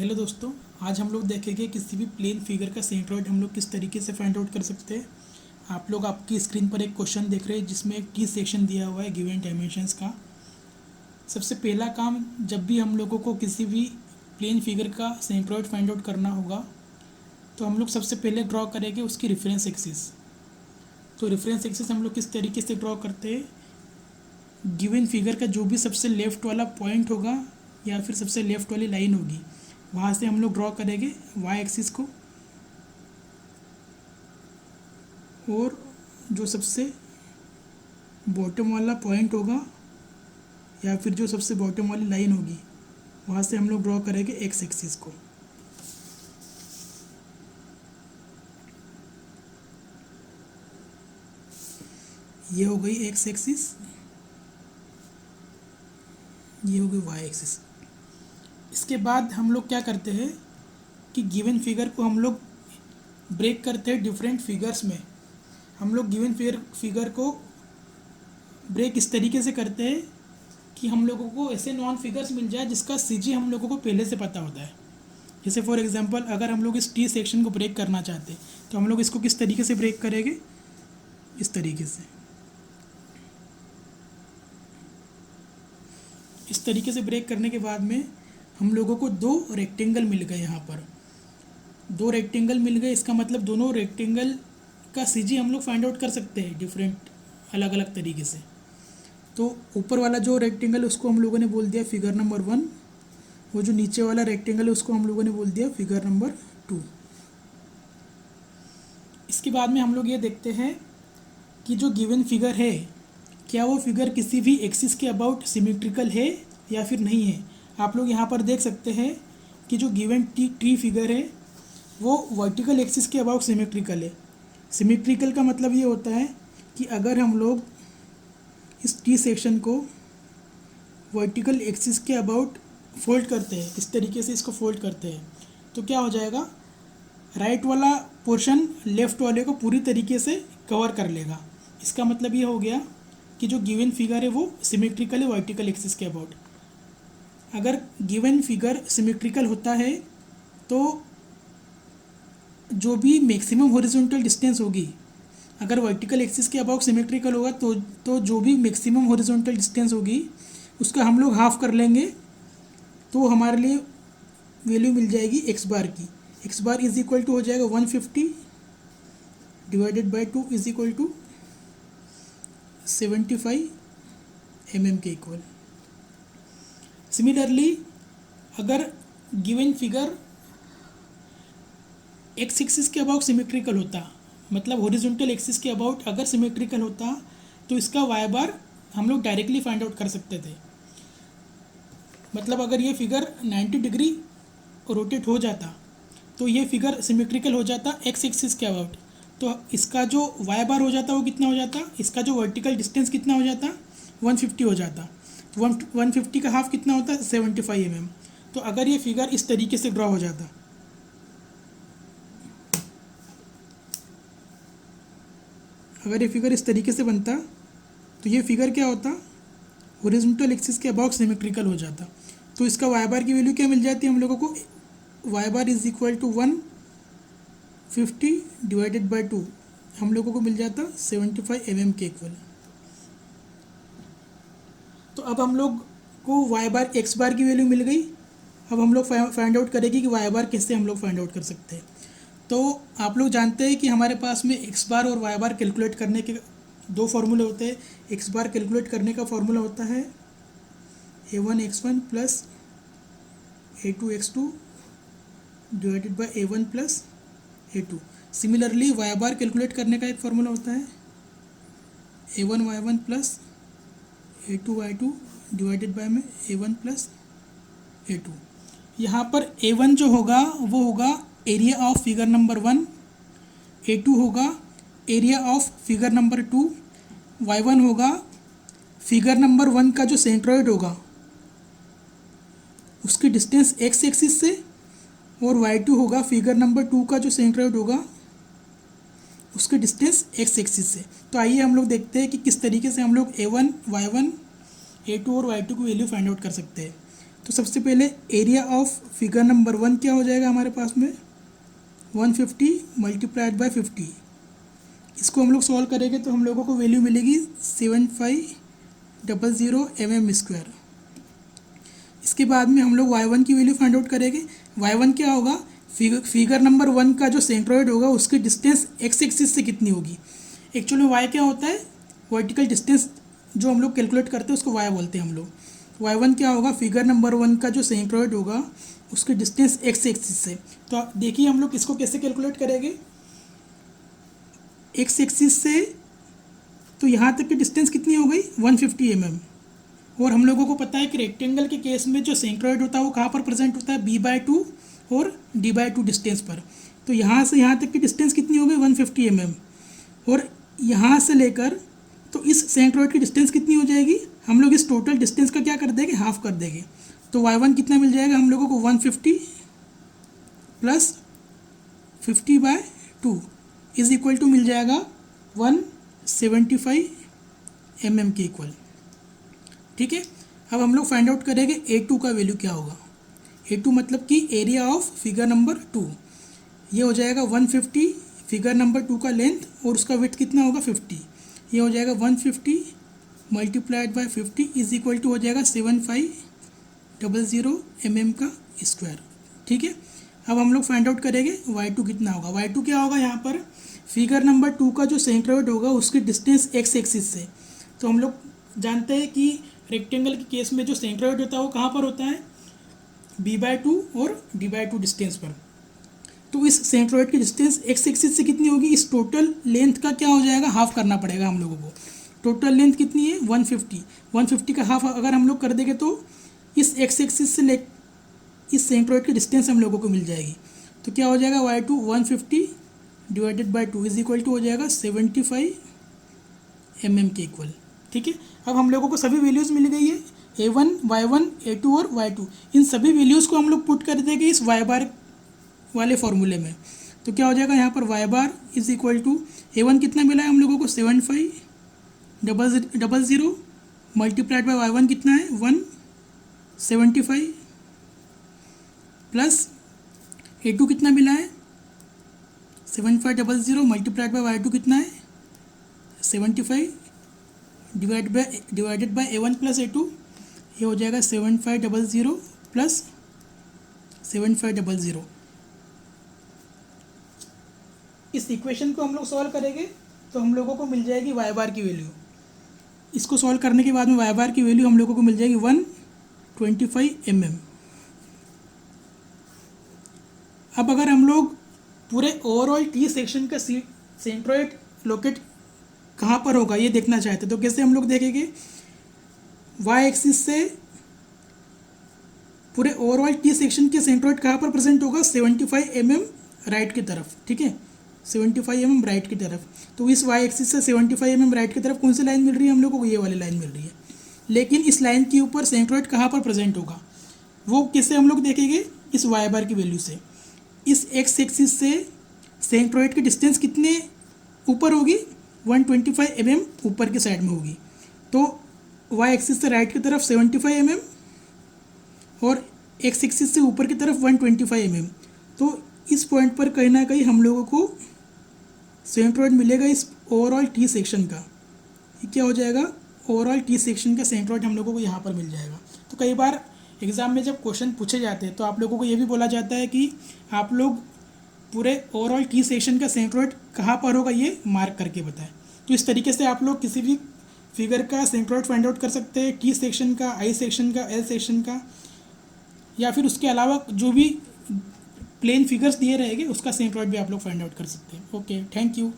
Hello दोस्तों, आज हम लोग देखेंगे किसी भी प्लेन फिगर का सेंट्रोइड हम लोग किस तरीके से फाइंड आउट कर सकते हैं। आप लोग आपकी स्क्रीन पर एक क्वेश्चन देख रहे हैं जिसमें एक टी सेक्शन दिया हुआ है गिवन डायमेंशंस का। सबसे पहला काम, जब भी हम लोगों को किसी भी प्लेन फिगर का सेंट्रोइड फाइंड आउट करना होगा तो हम लोग सबसे पहले ड्रॉ करेंगे उसकी रेफरेंस एक्सिस। तो रेफरेंस एक्सिस हम लोग किस तरीके से ड्रॉ करते हैं, गिवन फिगर का जो भी सबसे लेफ़्ट वाला पॉइंट होगा या फिर सबसे लेफ़्ट वाली लाइन होगी वहाँ से हम लोग ड्रॉ करेंगे वाई एक्सिस को, और जो सबसे बॉटम वाला पॉइंट होगा या फिर जो सबसे बॉटम वाली लाइन होगी वहाँ से हम लोग ड्रॉ करेंगे एक्स एक्सिस को। ये हो गई एक्स एक्सिस, ये हो गई वाई एक्सिस। इसके बाद हम लोग क्या करते हैं कि गिवन फिगर को हम लोग ब्रेक करते हैं डिफरेंट फिगर्स में। हम लोग गिवन फिगर को ब्रेक इस तरीके से करते हैं कि हम लोगों को ऐसे नॉन फिगर्स मिल जाए जिसका सीजी हम लोगों को पहले से पता होता है। जैसे फॉर एग्जांपल, अगर हम लोग इस टी सेक्शन को ब्रेक करना चाहते हैं तो हम लोग इसको किस तरीके से ब्रेक करेंगे, इस तरीके से। इस तरीके से ब्रेक करने के बाद में हम लोगों को दो रेक्टेंगल मिल गए। यहाँ पर दो रेक्टेंगल मिल गए, इसका मतलब दोनों रेक्टेंगल का सीजी हम लोग फाइंड आउट कर सकते हैं डिफरेंट अलग अलग तरीके से। तो ऊपर वाला जो रेक्टेंगल उसको हम लोगों ने बोल दिया फिगर नंबर 1, वो जो नीचे वाला रेक्टेंगल है उसको हम लोगों ने बोल दिया फिगर नंबर 2। इसके बाद में हम लोग ये देखते हैं कि जो गिवन फिगर है क्या वो फिगर किसी भी एक्सिस के अबाउट सिमेट्रिकल है या फिर नहीं है। आप लोग यहाँ पर देख सकते हैं कि जो गिवन टी फिगर है वो वर्टिकल एक्सिस के अबाउट सिमेट्रिकल है। सिमेट्रिकल का मतलब ये होता है कि अगर हम लोग इस टी सेक्शन को वर्टिकल एक्सिस के अबाउट फोल्ड करते हैं, इस तरीके से इसको फोल्ड करते हैं, तो क्या हो जाएगा, राइट वाला पोर्शन लेफ़्ट वाले को पूरी तरीके से कवर कर लेगा। इसका मतलब ये हो गया कि जो गिवन फिगर है वो सिमेट्रिकल है वर्टिकल एक्सिस के अबाउट। अगर गिवन फिगर सिमेट्रिकल होता है तो जो भी मैक्सिमम हॉरिजॉन्टल डिस्टेंस होगी, अगर वर्टिकल एक्सिस के अबाउट सिमेट्रिकल होगा तो जो भी मैक्सिमम हॉरिजॉन्टल डिस्टेंस होगी उसका हम लोग हाफ कर लेंगे, तो हमारे लिए वैल्यू मिल जाएगी एक्स बार की। X bar is equal to हो जाएगा 150 divided by 2 is equal to 75 mm के इक्वल। सिमिलरली, अगर गिवन फिगर एक्स एक्सिस के अबाउट सिमेट्रिकल होता, मतलब हॉरिजॉन्टल एक्सिस के अबाउट अगर सिमेट्रिकल होता, तो इसका वाई बार हम लोग डायरेक्टली फाइंड आउट कर सकते थे। मतलब अगर ये फिगर 90 डिग्री रोटेट हो जाता तो ये फिगर सिमेट्रिकल हो जाता एक्स एक्सिस के अबाउट, तो इसका जो वाई बार हो जाता वो कितना हो जाता, इसका जो वर्टिकल डिस्टेंस कितना हो जाता, 150 हो जाता। तो 150 का हाफ कितना होता है, 75 mm। तो अगर ये फिगर इस तरीके से ड्रॉ हो जाता, अगर ये फिगर इस तरीके से बनता तो ये फिगर क्या होता, हॉरिजॉन्टल एक्सिस के अबाउट सिमेट्रिकल हो जाता। तो इसका वाई बार की वैल्यू क्या मिल जाती है हम लोगों को, Y bar is equal to 150 divided by 2, हम लोगों को मिल जाता 75 mm के इक्वल। तो अब हम लोग को वाई बार एक्स बार की वैल्यू मिल गई। अब हम लोग फाइंड आउट करेंगे कि वाई बार कैसे हम लोग फाइंड आउट कर सकते हैं। तो आप लोग जानते हैं कि हमारे पास में एक्स बार और वाई बार कैलकुलेट करने के दो फार्मूले होते हैं। एक्स बार कैलकुलेट करने का फार्मूला होता है a1 x1 plus a2 x2 divided by a1 plus a2। Similarly Y bar calculate करने का एक फार्मूला होता है a1 y1 plus a2 y2 divided by में a1 प्लस a2। यहाँ पर a1 जो होगा वो होगा area of figure number 1, a2 होगा area of figure number 2, y1 होगा फिगर नंबर 1 का जो सेंट्रॉइड होगा उसकी डिस्टेंस एक्स एक्सिस से, और y2 होगा फिगर नंबर 2 का जो सेंट्रॉइड होगा उसकी डिस्टेंस एक्स एक्सिस से। तो आइए हम लोग देखते हैं कि किस तरीके से हम लोग a1, y1, a2 और y2 की वैल्यू फाइंड आउट कर सकते हैं। तो सबसे पहले एरिया ऑफ फिगर नंबर 1 क्या हो जाएगा हमारे पास में 150 मल्टीप्लाइड बाय 50। इसको हम लोग सॉल्व करेंगे तो हम लोगों को वैल्यू मिलेगी 7500 mm²। इसके बाद में हम लोग y1 की वैल्यू फाइंड आउट करेंगे। y1 क्या होगा, फिगर नंबर 1 का जो सेंट्रोइड होगा उसकी डिस्टेंस x एक्सिस से कितनी होगी। एक्चुअली में y क्या होता है, वर्टिकल डिस्टेंस जो हम लोग कैलकुलेट करते हैं उसको y बोलते हैं हम लोग। y1 क्या होगा, फिगर नंबर 1 का जो सेंट्रोइड होगा उसकी डिस्टेंस x एक्सिस से। तो देखिए हम लोग इसको कैसे कैलकुलेट करेंगे, x एक्सिस से तो यहाँ तक की डिस्टेंस कितनी हो गई 150 mm। और हम लोगों को पता है कि रेक्टेंगल के केस में जो सेंट्रोइड होता है वो कहाँ पर प्रेजेंट होता है, b/2 और d/2 डिस्टेंस पर। तो यहाँ से यहाँ तक की डिस्टेंस कितनी हो गई 150 mm। और यहाँ से लेकर तो इस सेंट्रोइड की डिस्टेंस कितनी हो जाएगी, हम लोग इस टोटल डिस्टेंस का क्या कर देंगे, हाफ कर देंगे। तो y1 कितना मिल जाएगा हम लोगों को 150 प्लस 50/2 इज इक्वल टू मिल जाएगा 175 mm के इक्वल। ठीक है, अब हम लोग फाइंड आउट करेंगे A2 का वैल्यू क्या होगा। A2 मतलब कि एरिया ऑफ फिगर नंबर 2, ये हो जाएगा 150 फिगर नंबर 2 का लेंथ और उसका विड्थ कितना होगा 50। ये हो जाएगा 150 multiplied by 50 is equal to हो जाएगा 7500 mm का स्क्वायर। ठीक है, अब हम लोग फाइंड आउट करेंगे y2 कितना होगा। y2 क्या होगा, यहाँ पर फिगर नंबर 2 का जो सेंट्रोइड होगा उसकी डिस्टेंस x एक्सिस से। तो हम लोग जानते हैं कि रेक्टेंगल के केस में जो सेंट्रोइड होता है वो कहाँ पर होता है, b/2 और d/2 डिस्टेंस पर। तो इस सेंट्रोइड की डिस्टेंस x एक्सिस से कितनी होगी, इस टोटल लेंथ का क्या हो जाएगा, हाफ करना पड़ेगा हम लोगों को। टोटल लेंथ कितनी है 150 का हाफ अगर हम लोग कर देंगे तो इस x एक्सिस से इस सेंट्रोइड की डिस्टेंस हम लोगों को मिल जाएगी। तो क्या हो जाएगा y2 150 divided by 2 is equal to हो जाएगा 75 mm के इक्वल। ठीक है, अब हम लोगों को सभी वैल्यूज़ मिल गई है, a1 y1 a2 और y2। इन सभी वैल्यूज़ को हम लोग पुट कर देंगे इस y बार वाले फॉर्मूले में। तो क्या हो जाएगा यहाँ पर y bar is equal to a1 कितना मिला है हम लोगों को 7500 मल्टीप्लाइड बाय y1 कितना है 175 प्लस a2 कितना मिला है 7500 मल्टीप्लाइड बाय y2 कितना है 75 divided by a1 plus a2। ये हो जाएगा 7500 प्लस 7500। इस इक्वेशन को हम लोग सॉल्व करेंगे तो हम लोगों को मिल जाएगी y बार की वैल्यू। इसको सॉल्व करने के बाद में y बार की वैल्यू हम लोगों को मिल जाएगी 125 mm। अब अगर हम लोग पूरे ओवरऑल टी सेक्शन का सेंट्रोइड लोकेट कहाँ पर होगा ये देखना चाहते तो कैसे हम लोग देखेंगे, y एक्सिस से पूरे ओवरऑल टी सेक्शन के सेंट्रोइड कहाँ पर प्रेजेंट होगा 75 mm राइट की तरफ। ठीक है, 75 mm राइट की तरफ। तो इस y एक्सिस से 75 mm राइट की तरफ कौन सी लाइन मिल रही है हम लोगों को, ये वाली लाइन मिल रही है। लेकिन इस लाइन के ऊपर सेंट्रोइड कहाँ पर प्रेजेंट होगा वो कैसे हम लोग देखेंगे, इस y बार की वैल्यू से। इस x एक्सिस से सेंट्रोइड की डिस्टेंस कितने ऊपर होगी 125 mm ऊपर की साइड में होगी। तो y एक्सिस से राइट की तरफ 75 mm और x एक्सिस से ऊपर की तरफ 125 mm। तो इस पॉइंट पर कहीं ना कहीं हम लोगों को सेंट्रोइड मिलेगा इस ओवरऑल टी सेक्शन का। ये क्या हो जाएगा, ओवरऑल टी सेक्शन का सेंट्रोइड हम लोगों को यहाँ पर मिल जाएगा। तो कई बार एग्ज़ाम में जब क्वेश्चन पूछे जाते हैं तो आप लोगों को ये भी बोला जाता है कि आप लोग पूरे ओवरऑल टी सेक्शन का सेंट्रोइड कहाँ पर होगा ये मार्क करके बताएं। तो इस तरीके से आप लोग किसी भी फिगर का सेंट्रोइड फाइंड आउट कर सकते हैं, टी सेक्शन का, आई सेक्शन का, एल सेक्शन का, या फिर उसके अलावा जो भी प्लेन फिगर्स दिए रहेंगे उसका सेंट्रोइड भी आप लोग फाइंड आउट कर सकते हैं। Okay, thank you.